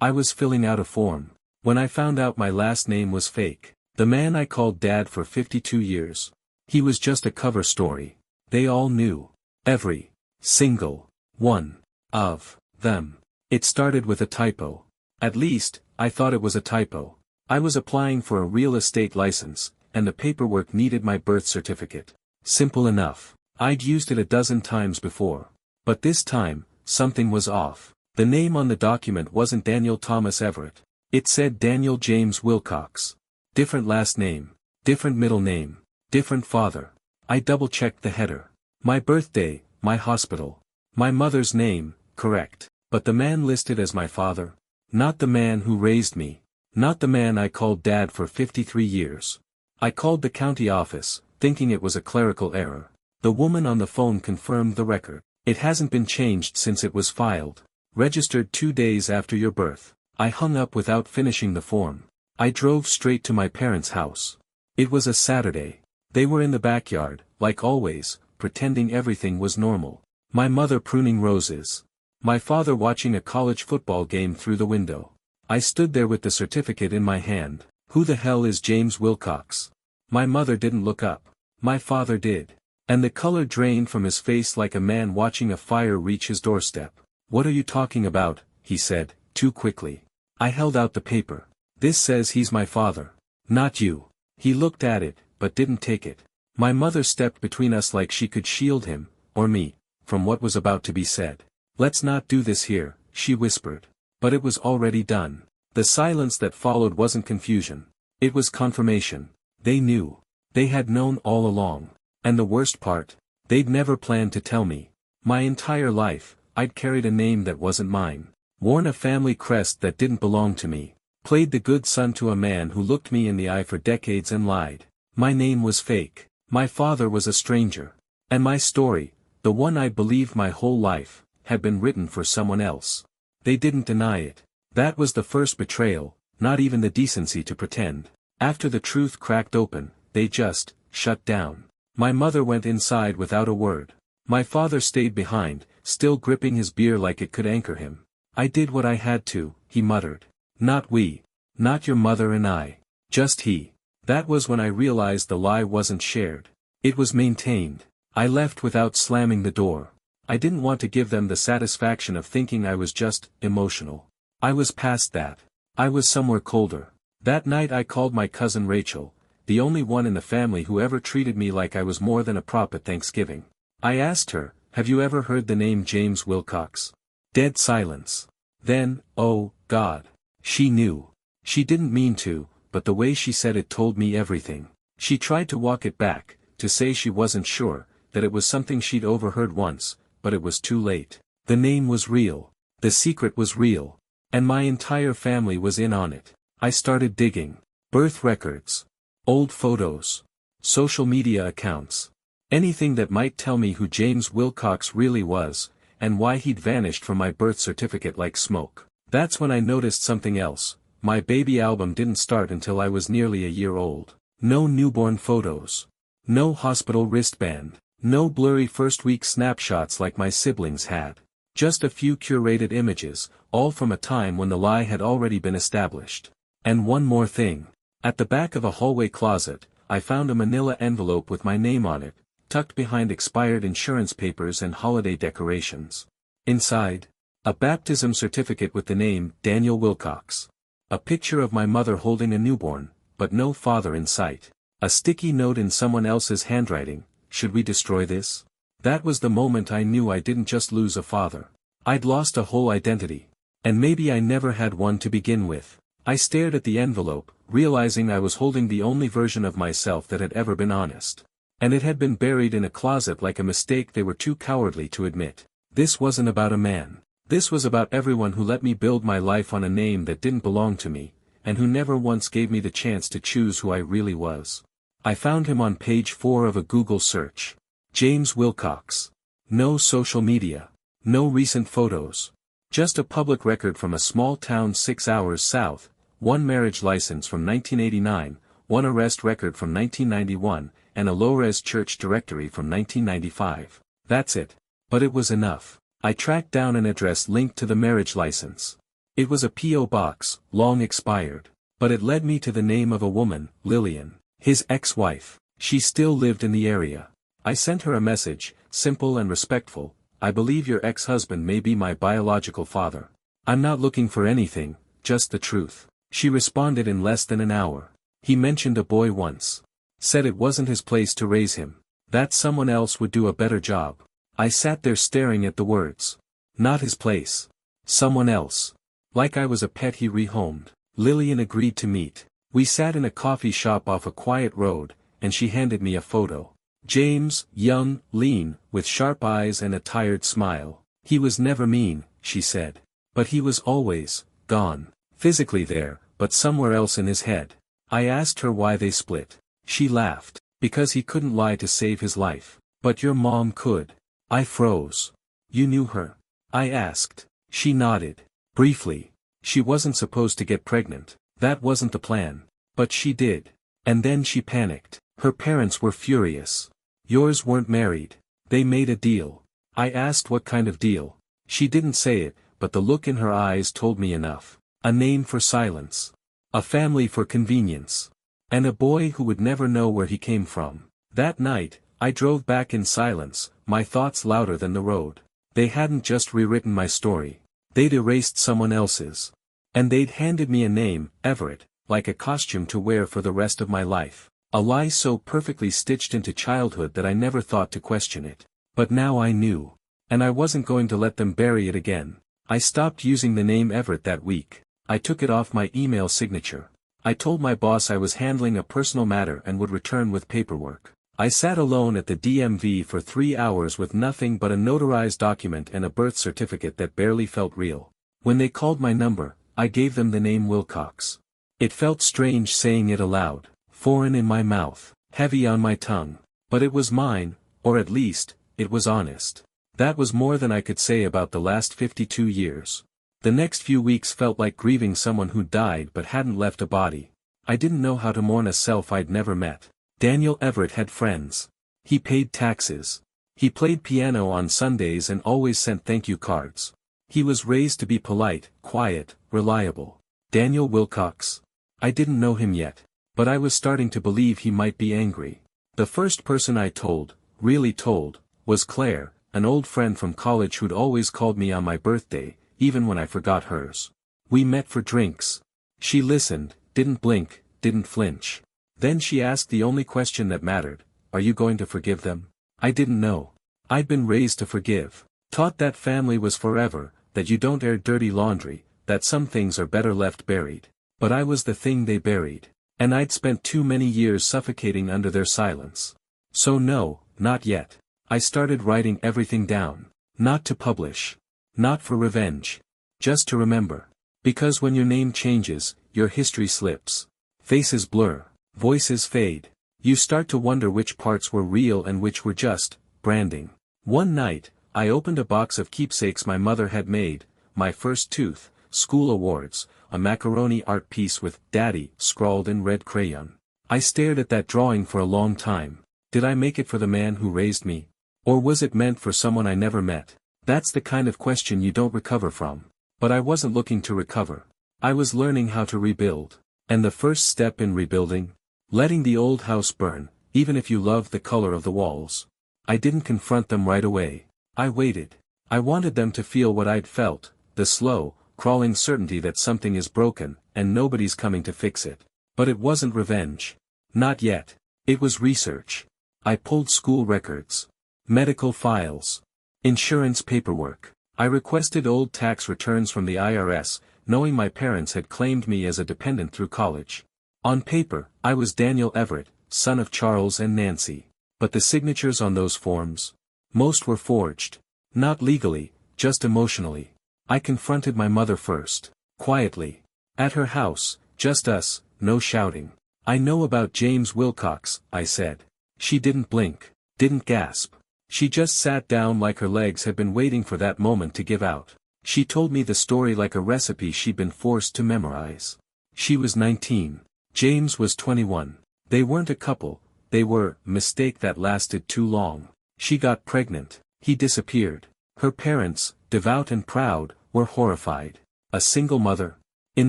I was filling out a form. When I found out my last name was fake. The man I called Dad for 52 years. He was just a cover story. They all knew. Every single one of them. It started with a typo. At least, I thought it was a typo. I was applying for a real estate license, and the paperwork needed my birth certificate. Simple enough. I'd used it a dozen times before. But this time, something was off. The name on the document wasn't Daniel Thomas Everett. It said Daniel James Wilcox. Different last name, different middle name, different father. I double-checked the header. My birthday, my hospital. My mother's name, correct. But the man listed as my father. Not the man who raised me. Not the man I called Dad for 53 years. I called the county office, thinking it was a clerical error. The woman on the phone confirmed the record. It hasn't been changed since it was filed. Registered 2 days after your birth. I hung up without finishing the form. I drove straight to my parents' house. It was a Saturday. They were in the backyard, like always, pretending everything was normal. My mother pruning roses. My father watching a college football game through the window. I stood there with the certificate in my hand. Who the hell is James Wilcox? My mother didn't look up. My father did. And the color drained from his face like a man watching a fire reach his doorstep. What are you talking about? He said, too quickly. I held out the paper. This says he's my father. Not you. He looked at it, but didn't take it. My mother stepped between us like she could shield him, or me, from what was about to be said. Let's not do this here, she whispered. But it was already done. The silence that followed wasn't confusion. It was confirmation. They knew. They had known all along. And the worst part, they'd never planned to tell me. My entire life, I'd carried a name that wasn't mine. Worn a family crest that didn't belong to me. Played the good son to a man who looked me in the eye for decades and lied. My name was fake. My father was a stranger. And my story, the one I believed my whole life, had been written for someone else. They didn't deny it. That was the first betrayal, not even the decency to pretend. After the truth cracked open, they just shut down. My mother went inside without a word. My father stayed behind, still gripping his beer like it could anchor him. I did what I had to, he muttered. Not we. Not your mother and I. Just he. That was when I realized the lie wasn't shared. It was maintained. I left without slamming the door. I didn't want to give them the satisfaction of thinking I was just emotional. I was past that. I was somewhere colder. That night I called my cousin Rachel, the only one in the family who ever treated me like I was more than a prop at Thanksgiving. I asked her, have you ever heard the name James Wilcox? Dead silence. Then, oh, God. She knew. She didn't mean to, but the way she said it told me everything. She tried to walk it back, to say she wasn't sure, that it was something she'd overheard once, but it was too late. The name was real. The secret was real. And my entire family was in on it. I started digging. Birth records. Old photos. Social media accounts. Anything that might tell me who James Wilcox really was, and why he'd vanished from my birth certificate like smoke. That's when I noticed something else. My baby album didn't start until I was nearly a year old. No newborn photos. No hospital wristband. No blurry first-week snapshots like my siblings had. Just a few curated images, all from a time when the lie had already been established. And one more thing. At the back of a hallway closet, I found a manila envelope with my name on it, tucked behind expired insurance papers and holiday decorations. Inside, a baptism certificate with the name Daniel Wilcox. A picture of my mother holding a newborn, but no father in sight. A sticky note in someone else's handwriting. Should we destroy this? That was the moment I knew I didn't just lose a father. I'd lost a whole identity. And maybe I never had one to begin with. I stared at the envelope, realizing I was holding the only version of myself that had ever been honest. And it had been buried in a closet like a mistake they were too cowardly to admit. This wasn't about a man. This was about everyone who let me build my life on a name that didn't belong to me, and who never once gave me the chance to choose who I really was. I found him on page 4 of a Google search. James Wilcox. No social media. No recent photos. Just a public record from a small town 6 hours south, one marriage license from 1989, one arrest record from 1991, and a low-res church directory from 1995. That's it. But it was enough. I tracked down an address linked to the marriage license. It was a P.O. box, long expired. But it led me to the name of a woman, Lillian, his ex-wife. She still lived in the area. I sent her a message, simple and respectful. I believe your ex-husband may be my biological father. I'm not looking for anything, just the truth. She responded in less than an hour. He mentioned a boy once. Said it wasn't his place to raise him. That someone else would do a better job. I sat there staring at the words. Not his place. Someone else. Like I was a pet he rehomed. Lillian agreed to meet. We sat in a coffee shop off a quiet road, and she handed me a photo. James, young, lean, with sharp eyes and a tired smile. He was never mean, she said. But he was always, gone. Physically there, but somewhere else in his head. I asked her why they split. She laughed. Because he couldn't lie to save his life. But your mom could. I froze. You knew her? I asked. She nodded. Briefly. She wasn't supposed to get pregnant. That wasn't the plan. But she did. And then she panicked. Her parents were furious. Yours weren't married. They made a deal. I asked what kind of deal. She didn't say it, but the look in her eyes told me enough. A name for silence. A family for convenience. And a boy who would never know where he came from. That night, I drove back in silence, my thoughts louder than the road. They hadn't just rewritten my story. They'd erased someone else's. And they'd handed me a name, Everett, like a costume to wear for the rest of my life. A lie so perfectly stitched into childhood that I never thought to question it. But now I knew. And I wasn't going to let them bury it again. I stopped using the name Everett that week. I took it off my email signature. I told my boss I was handling a personal matter and would return with paperwork. I sat alone at the DMV for 3 hours with nothing but a notarized document and a birth certificate that barely felt real. When they called my number, I gave them the name Wilcox. It felt strange saying it aloud, foreign in my mouth, heavy on my tongue. But it was mine, or at least, it was honest. That was more than I could say about the last 52 years. The next few weeks felt like grieving someone who died but hadn't left a body. I didn't know how to mourn a self I'd never met. Daniel Everett had friends. He paid taxes. He played piano on Sundays and always sent thank you cards. He was raised to be polite, quiet, reliable. Daniel Wilcox. I didn't know him yet, but I was starting to believe he might be angry. The first person I told, really told, was Claire, an old friend from college who'd always called me on my birthday, even when I forgot hers. We met for drinks. She listened, didn't blink, didn't flinch. Then she asked the only question that mattered, are you going to forgive them? I didn't know. I'd been raised to forgive. Taught that family was forever, that you don't air dirty laundry, that some things are better left buried. But I was the thing they buried. And I'd spent too many years suffocating under their silence. So no, not yet. I started writing everything down. Not to publish. Not for revenge. Just to remember. Because when your name changes, your history slips. Faces blur. Voices fade. You start to wonder which parts were real and which were just branding. One night, I opened a box of keepsakes my mother had made, my first tooth, school awards, a macaroni art piece with "Daddy" scrawled in red crayon. I stared at that drawing for a long time. Did I make it for the man who raised me? Or was it meant for someone I never met? That's the kind of question you don't recover from. But I wasn't looking to recover. I was learning how to rebuild. And the first step in rebuilding? Letting the old house burn, even if you loved the color of the walls. I didn't confront them right away. I waited. I wanted them to feel what I'd felt, the slow, crawling certainty that something is broken, and nobody's coming to fix it. But it wasn't revenge. Not yet. It was research. I pulled school records. Medical files. Insurance paperwork. I requested old tax returns from the IRS, knowing my parents had claimed me as a dependent through college. On paper, I was Daniel Everett, son of Charles and Nancy. But the signatures on those forms? Most were forged. Not legally, just emotionally. I confronted my mother first. Quietly. At her house, just us, no shouting. I know about James Wilcox, I said. She didn't blink. Didn't gasp. She just sat down like her legs had been waiting for that moment to give out. She told me the story like a recipe she'd been forced to memorize. She was 19. James was 21. They weren't a couple, they were a mistake that lasted too long. She got pregnant. He disappeared. Her parents, devout and proud, were horrified. a single mother. In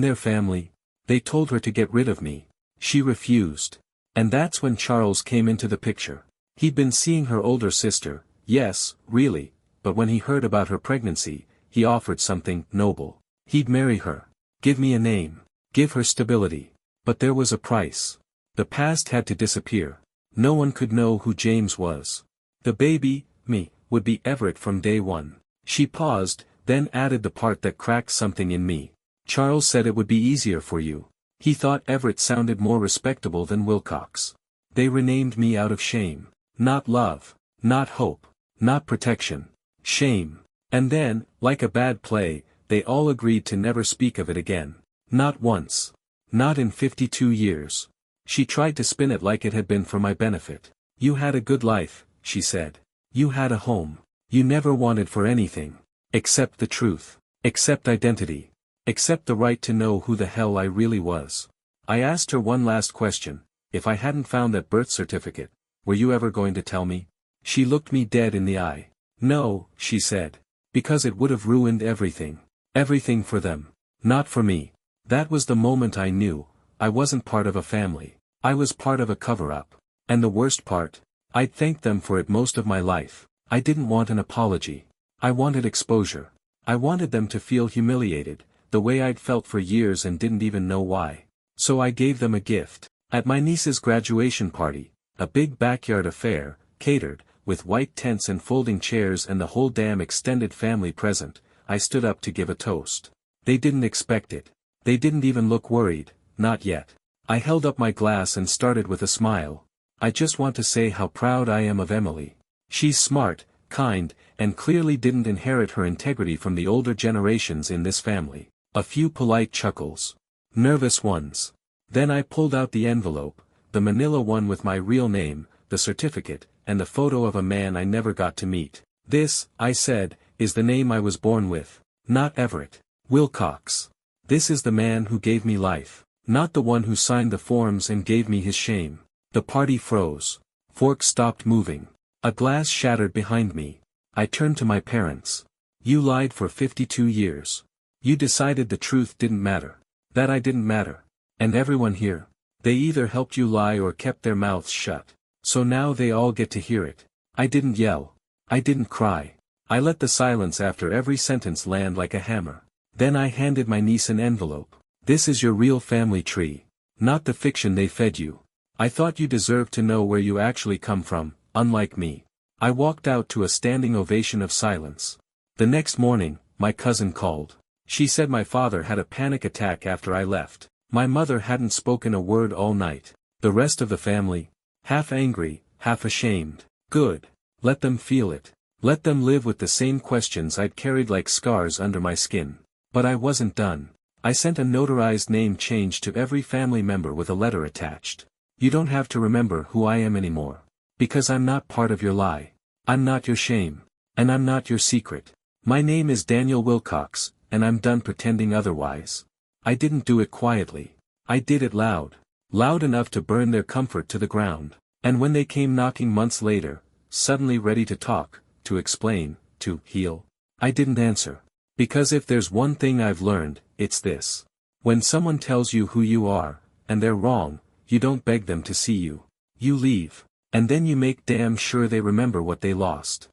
their family, they told her to get rid of me. She refused. And that's when Charles came into the picture. He'd been seeing her older sister, yes, really, but when he heard about her pregnancy, he offered something noble. He'd marry her. Give me a name. Give her stability. But there was a price. The past had to disappear. No one could know who James was. The baby, me, would be Everett from day one. She paused, then added the part that cracked something in me. Charles said it would be easier for you. He thought Everett sounded more respectable than Wilcox. They renamed me out of shame. Not love. Not hope. Not protection. Shame. And then, like a bad play, they all agreed to never speak of it again. Not once. Not in 52 years. She tried to spin it like it had been for my benefit. You had a good life, she said. You had a home. You never wanted for anything. Except the truth. Except identity. Except the right to know who the hell I really was. I asked her one last question. If I hadn't found that birth certificate, were you ever going to tell me? She looked me dead in the eye. No, she said. Because it would have ruined everything. Everything for them. Not for me. That was the moment I knew. I wasn't part of a family. I was part of a cover-up. And the worst part? I'd thanked them for it most of my life. I didn't want an apology. I wanted exposure. I wanted them to feel humiliated, the way I'd felt for years and didn't even know why. So I gave them a gift. At my niece's graduation party, a big backyard affair, catered, with white tents and folding chairs and the whole damn extended family present, I stood up to give a toast. They didn't expect it. They didn't even look worried, not yet. I held up my glass and started with a smile. I just want to say how proud I am of Emily. She's smart, kind, and clearly didn't inherit her integrity from the older generations in this family. A few polite chuckles. Nervous ones. Then I pulled out the envelope, the manila one with my real name, the certificate, and the photo of a man I never got to meet. This, I said, is the name I was born with. Not Everett. Wilcox. This is the man who gave me life. Not the one who signed the forms and gave me his shame. The party froze. Forks stopped moving. A glass shattered behind me. I turned to my parents. You lied for 52 years. You decided the truth didn't matter. That I didn't matter. And everyone here. They either helped you lie or kept their mouths shut. So now they all get to hear it. I didn't yell. I didn't cry. I let the silence after every sentence land like a hammer. Then I handed my niece an envelope. This is your real family tree. Not the fiction they fed you. I thought you deserved to know where you actually come from, unlike me. I walked out to a standing ovation of silence. The next morning, my cousin called. She said my father had a panic attack after I left. My mother hadn't spoken a word all night. The rest of the family, half angry, half ashamed. Good. Let them feel it. Let them live with the same questions I'd carried like scars under my skin. But I wasn't done. I sent a notarized name change to every family member with a letter attached. You don't have to remember who I am anymore. Because I'm not part of your lie. I'm not your shame. And I'm not your secret. My name is Daniel Wilcox, and I'm done pretending otherwise. I didn't do it quietly. I did it loud. Loud enough to burn their comfort to the ground. And when they came knocking months later, suddenly ready to talk, to explain, to heal, I didn't answer. Because if there's one thing I've learned, it's this. When someone tells you who you are, and they're wrong, you don't beg them to see you. You leave. And then you make damn sure they remember what they lost.